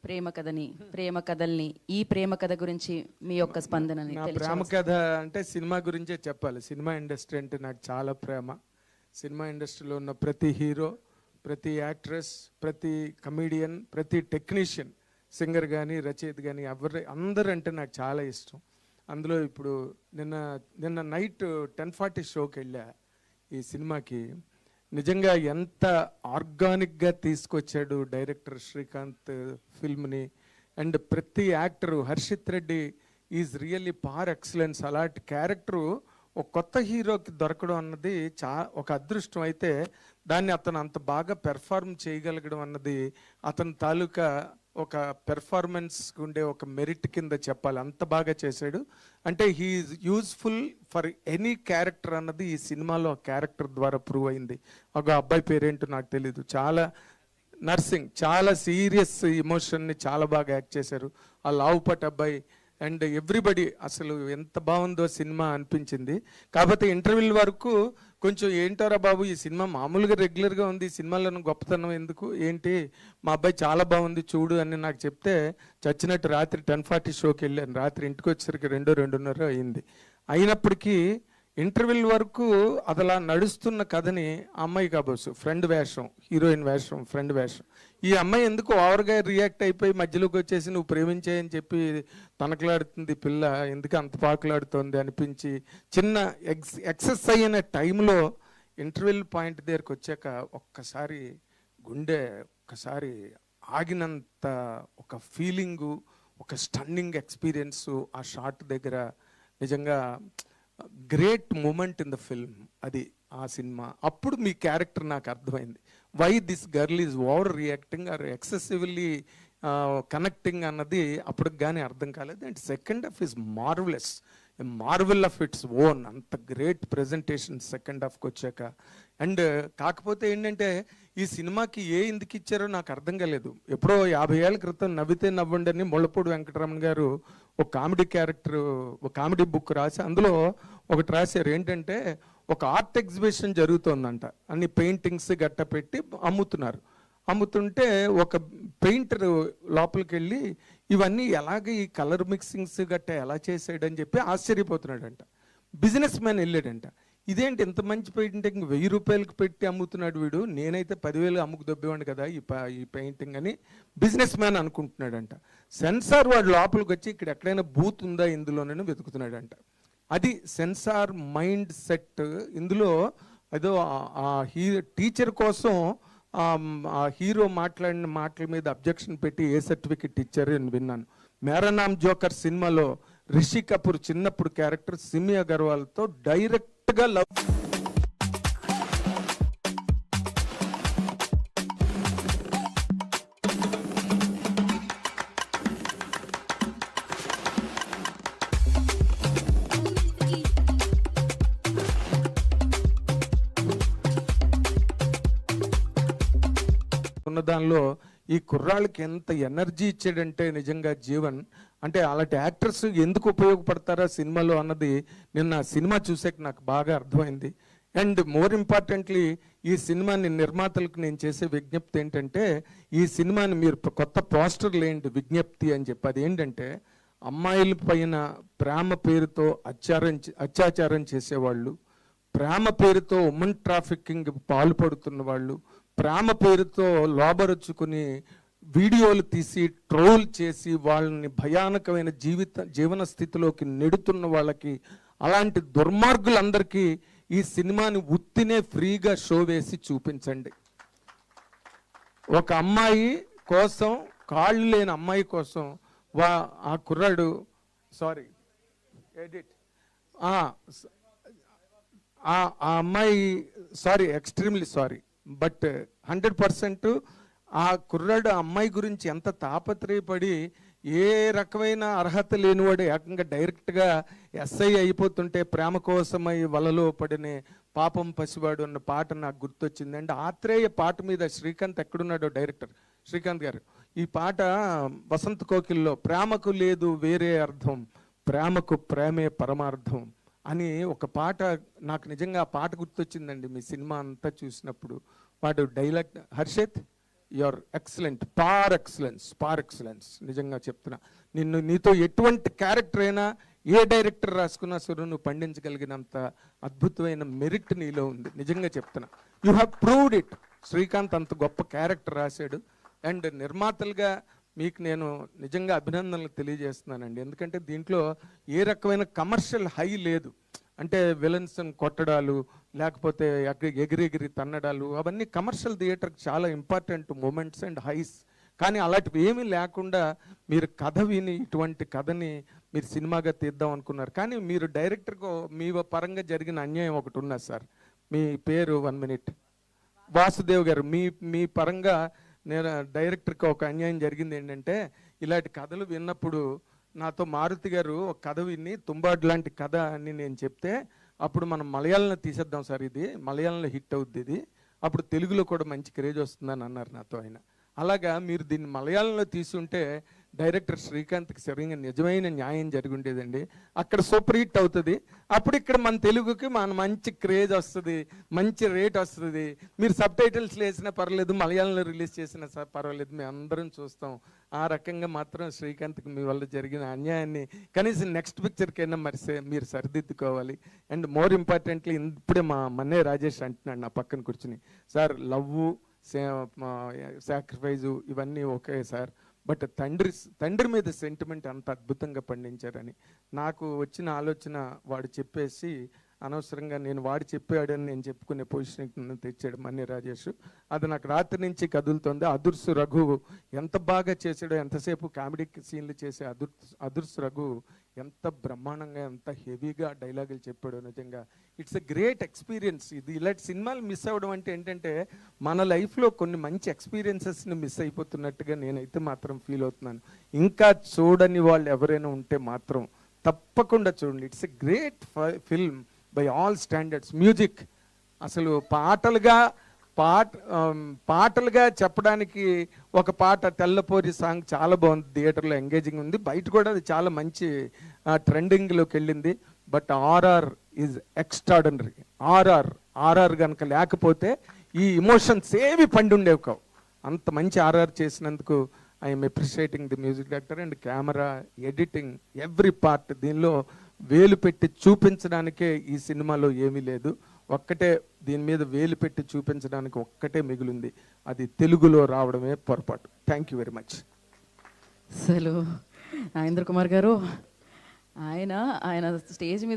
ప్రేమ కథల్ని ఈ ప్రేమ కథ గురించి మీ యొక్క స్పందనని నా ప్రేమ కథ అంటే సినిమా గురించే చెప్పాలి. సినిమా ఇండస్ట్రీ అంటే నాకు చాలా ప్రేమ. సినిమా ఇండస్ట్రీలో ఉన్న ప్రతి హీరో, ప్రతి యాక్ట్రెస్, ప్రతి కమీడియన్, ప్రతి టెక్నీషియన్, సింగర్ కానీ రచయిత కానీ అందరూ అంటే నాకు చాలా ఇష్టం. అందులో ఇప్పుడు నిన్న నైట్ 10:40 షోకి వెళ్ళా. ఈ సినిమాకి నిజంగా ఎంత ఆర్గానిక్గా తీసుకొచ్చాడు డైరెక్టర్ శ్రీకాంత్ ఫిల్మ్ని. అండ్ ప్రతి actor, Harshith Reddy is really par excellence. అలాంటి క్యారెక్టరు ఒక కొత్త హీరోకి దొరకడం అన్నది ఒక అదృష్టం. అయితే దాన్ని అతను అంత బాగా పెర్ఫార్మ్ చేయగలగడం అన్నది అతని తాలూకా ఒక పెర్ఫార్మెన్స్ ఉండే ఒక మెరిట్ కింద చెప్పాలి. అంత బాగా చేశాడు. అంటే he's useful for any character అన్నది ఈ సినిమాలో క్యారెక్టర్ ద్వారా ప్రూవ్ అయింది. ఒక అబ్బాయి పేరేంటో నాకు తెలీదు, చాలా నర్సింగ్, చాలా సీరియస్ ఎమోషన్ని చాలా బాగా యాక్ట్ చేశారు. ఆ లావుపట్ అబ్బాయి అండ్ ఎవ్రీబడి అసలు ఎంత బాగుందో సినిమా అనిపించింది. కాకపోతే ఇంటర్వ్యూల వరకు కొంచెం ఏంటారా బాబు ఈ సినిమా మామూలుగా రెగ్యులర్గా ఉంది, ఈ సినిమాలో గొప్పతనం ఎందుకు ఏంటి, మా అబ్బాయి చాలా బాగుంది చూడు అని నాకు చెప్తే చచ్చినట్టు రాత్రి 10:40 షోకి వెళ్ళాను. రాత్రి ఇంటికి వచ్చేసరికి 2:30 అయింది. అయినప్పటికీ ఇంటర్వ్యూల వరకు అదలా నడుస్తున్న కథని అమ్మాయి కాబోసు ఫ్రెండ్ వేషం, హీరోయిన్ వేషం, ఫ్రెండ్ వేషం. ఈ అమ్మాయి ఎందుకు ఓవర్గా రియాక్ట్ అయిపోయి మధ్యలోకి వచ్చేసి నువ్వు ప్రేమించాయని చెప్పి తనకలాడుతుంది పిల్ల, ఎందుకు అంత పాకులాడుతోంది అనిపించి చిన్న ఎక్సెస్ అయిన టైంలో ఇంటర్వ్యూల పాయింట్ దగ్గరికి వచ్చాక ఒక్కసారి గుండె ఒక్కసారి ఆగినంత ఒక ఫీలింగు, ఒక స్టన్నింగ్ ఎక్స్పీరియన్సు ఆ షాట్ దగ్గర. నిజంగా great moment in the film అది ఆ సినిమా. అప్పుడు మీ క్యారెక్టర్ నాకు అర్థమైంది. Why this girl is overreacting or excessively connecting అన్నది అప్పటికి కానీ అర్థం కాలేదు. And second half is marvellous, marvel of its own. అంత గ్రేట్ ప్రెజెంటేషన్ సెకండ్ హాఫ్కి వచ్చాక. అండ్ కాకపోతే ఏంటంటే ఈ సినిమాకి ఎందుకు ఇచ్చారో నాకు అర్థం కాలేదు. ఎప్పుడో 50 ఏళ్ల క్రితం నవ్వితే నవ్వండి అని ముళ్ళపూడి వెంకటరమణ గారు ఒక కామెడీ క్యారెక్టర్, ఒక కామెడీ బుక్ రాసి అందులో ఒకటి రాశారు. ఏంటంటే ఒక ఆర్ట్ ఎగ్జిబిషన్ జరుగుతుందంట, అన్ని పెయింటింగ్స్ గట్ట పెట్టి అమ్ముతుంటే ఒక పెయింటర్ లోపలికి వెళ్ళి ఇవన్నీ ఎలాగ ఈ కలర్ మిక్సింగ్స్ గట్ట ఎలా చేసాడని చెప్పి ఆశ్చర్యపోతున్నాడంట. బిజినెస్ మ్యాన్ వెళ్ళాడంట, ఇదేంటి ఇంత మంచి పెయింటింగ్ 1000 రూపాయలకి పెట్టి అమ్ముతున్నాడు వీడు, నేనైతే 10,000 అమ్ముకు దొబ్బేవాడు కదా ఈ పెయింటింగ్ అని బిజినెస్ మ్యాన్ అనుకుంటున్నాడంట. సెన్సార్ వాడు లోపలికి వచ్చి ఇక్కడ ఎక్కడైనా బూత్ ఉందా ఇందులోనని వెతుకుతున్నాడంట. అది సెన్సార్ మైండ్ సెట్. ఇందులో ఏదో ఆ టీచర్ కోసం ఆ హీరో మాట్లాడిన మాటల మీద అబ్జెక్షన్ పెట్టి ఏ సర్టిఫికెట్ ఇచ్చారు అని విన్నాను. మేరా నామ్ జోకర్ సినిమాలో రిషి కపూర్ చిన్నప్పుడు క్యారెక్టర్ సిమి అగర్వాల్తో డైరెక్ట్గా లవ్. ఉన్న దానిలో ఈ కుర్రాళ్ళకి ఎంత ఎనర్జీ ఇచ్చాడంటే నిజంగా జీవన్ అంటే అలాంటి యాక్టర్స్ ఎందుకు ఉపయోగపడతారా సినిమాలో అన్నది నిన్న సినిమా చూసాక నాకు బాగా అర్థమైంది. అండ్ మోర్ ఇంపార్టెంట్లీ ఈ సినిమాని నిర్మాతలకు నేను చేసే విజ్ఞప్తి ఏంటంటే ఈ సినిమాని మీరు కొత్త పోస్టర్ లేండి విజ్ఞప్తి అని చెప్పి. అది ఏంటంటే అమ్మాయిల పైన ప్రేమ పేరుతో అత్యాచారం చేసేవాళ్ళు, ప్రేమ పేరుతో ఉమెన్ ట్రాఫికింగ్ పాల్పడుతున్న వాళ్ళు, ప్రేమ పేరుతో లోబరుచుకుని వీడియోలు తీసి ట్రోల్ చేసి వాళ్ళని భయానకమైన జీవన స్థితిలోకి నెడుతున్న వాళ్ళకి, అలాంటి దుర్మార్గులందరికీ ఈ సినిమాని ఉత్తినే ఫ్రీగా షో వేసి చూపించండి. ఒక అమ్మాయి కోసం, కాళ్ళు లేని అమ్మాయి కోసం ఆ కుర్రాడు ఆ అమ్మాయి ఎక్స్ట్రీమ్లీ సారీ బట్ 100% ఆ కుర్రాడు అమ్మాయి గురించి ఎంత తాపత్రయపడి ఏ రకమైన అర్హత లేనివాడు ఏకంగా డైరెక్ట్గా ఎస్ఐ అయిపోతుంటే ప్రేమ కోసమై వలలో పడిన పాపం పసివాడు అన్న పాట నాకు గుర్తొచ్చింది. అండ్ ఆత్రేయ పాట మీద శ్రీకాంత్ ఎక్కడున్నాడో డైరెక్టర్ శ్రీకాంత్ గారు ఈ పాట వసంత కోకిల్లో ప్రేమకు లేదు వేరే అర్థం, ప్రేమకు ప్రేమే పరమార్థం అని ఒక పాట నాకు నిజంగా ఆ పాట గుర్తొచ్చిందండి. మీ సినిమా అంతా చూసినప్పుడు వాడు డైలాగ్ హర్షిత్ యువర్ ఎక్సలెంట్, పార్ ఎక్సలెన్స్ నిజంగా చెప్తున్నా. నీతో ఎటువంటి క్యారెక్టర్ అయినా ఏ డైరెక్టర్ రాసుకున్నా సరే నువ్వు పండించగలిగినంత అద్భుతమైన మెరిట్ నీలో ఉంది, నిజంగా చెప్తున్నా. You have proved it. Srikanth అంత గొప్ప క్యారెక్టర్ రాశాడు. అండ్ నిర్మాతలుగా మీకు నేను నిజంగా అభినందనలు తెలియజేస్తున్నానండి. ఎందుకంటే దీంట్లో ఏ రకమైన కమర్షియల్ హై లేదు. అంటే విలన్స్ కొట్టడాలు, లేకపోతే ఎగిరెగిరి తన్నడాలు, అవన్నీ కమర్షియల్ థియేటర్కి చాలా ఇంపార్టెంట్ మూమెంట్స్ అండ్ హైస్. కానీ అలాంటివి ఏమీ లేకుండా మీరు కథ విని ఇటువంటి కథని మీరు సినిమాగా తీద్దాం అనుకున్నారు. కానీ మీరు డైరెక్టర్కు మీ పరంగా జరిగిన అన్యాయం ఒకటి ఉన్నది సార్. మీ పేరు 1 minute. వాసుదేవ్ గారు, మీ పరంగా నేను డైరెక్టర్కి ఒక అన్యాయం జరిగింది. ఏంటంటే ఇలాంటి కథలు విన్నప్పుడు నాతో మారుతి గారు ఒక కథ విని తుంబాడు లాంటి కథ అని నేను చెప్తే, అప్పుడు మనం మలయాళంలో తీసేద్దాం సార్, ఇది మలయాళంలో హిట్ అవుద్ది, ఇది అప్పుడు తెలుగులో కూడా మంచి క్రేజ్ వస్తుందని అన్నారు నాతో ఆయన. అలాగా మీరు దీన్ని మలయాళంలో తీసుంటే డైరెక్టర్ శ్రీకాంత్కి సరిగ్గా నిజమైన న్యాయం జరిగి ఉండేదండి. అక్కడ సూపర్ హిట్ అవుతుంది, అప్పుడు ఇక్కడ మన తెలుగుకి మంచి క్రేజ్ వస్తుంది, మంచి రేట్ వస్తుంది. మీరు సబ్ టైటిల్స్ వేసినా పర్వాలేదు, మలయాళంలో రిలీజ్ చేసినా పర్వాలేదు, మేము అందరం చూస్తాం. ఆ రకంగా మాత్రం శ్రీకాంత్కి మీ వల్ల జరిగిన అన్యాయాన్ని కనీసం నెక్స్ట్ పిక్చర్కైనా మీరు సరిదిద్దుకోవాలి. అండ్ మోర్ ఇంపార్టెంట్లీ, ఇప్పుడే మా మన్నయ్య రాజేష్ అంటున్నాడు నా పక్కన కూర్చుని, సార్ లవ్వు సాక్రిఫైజు ఇవన్నీ ఓకే సార్, బట్ తండ్రి మీద సెంటిమెంట్ అంత అద్భుతంగా పండించారని నాకు వచ్చిన ఆలోచన. వాడు చెప్పేసి అనవసరంగా వాడు చెప్పాడని నేను చెప్పుకునే పొజిషన్ తెచ్చాడు మన్నయ్య రాజేష్. అది నాకు రాత్రి నుంచి కదులుతోంది. అదుర్సు రఘు ఎంత బాగా చేశాడో, ఎంతసేపు కామెడీ సీన్లు చేసే అదుర్సు రఘు ఎంత బ్రహ్మాండంగా, ఎంత హెవీగా డైలాగులు చెప్పాడో. నిజంగా ఇట్స్ ఎ గ్రేట్ ఎక్స్పీరియన్స్. ఇది ఇలాంటి సినిమాలు మిస్ అవ్వడం అంటే ఏంటంటే మన లైఫ్లో కొన్ని మంచి ఎక్స్పీరియన్సెస్ని మిస్ అయిపోతున్నట్టుగా నేనైతే మాత్రం ఫీల్ అవుతున్నాను. ఇంకా చూడని వాళ్ళు ఎవరైనా ఉంటే మాత్రం తప్పకుండా చూడండి. It's a great film by all standards. Music అసలు పాటలుగా చెప్పడానికి ఒక పాట తెల్లపోరి సాంగ్ చాలా బాగుంది, థియేటర్లో ఎంగేజింగ్ ఉంది, బయట కూడా అది చాలా మంచి ట్రెండింగ్లోకి వెళ్ళింది. But RR is extraordinary. RR కనుక లేకపోతే ఈ ఇమోషన్స్ ఏవి పండి ఉండేవి కావు. అంత మంచి ఆర్ఆర్ చేసినందుకు I'm appreciating the music director and camera, editing, every part. దీనిలో వేలు పెట్టి చూపించడానికే ఈ సినిమాలో ఏమీ లేదు. ఒక్కటే దీని మీద వేలు పెట్టి చూపించడానికి ఒక్కటే మిగిలింది, అది తెలుగులో రావడమే పొరపాటు. Thank you very much. అసలు నాగేంద్ర కుమార్ గారు ఆయన స్టేజ్ మీద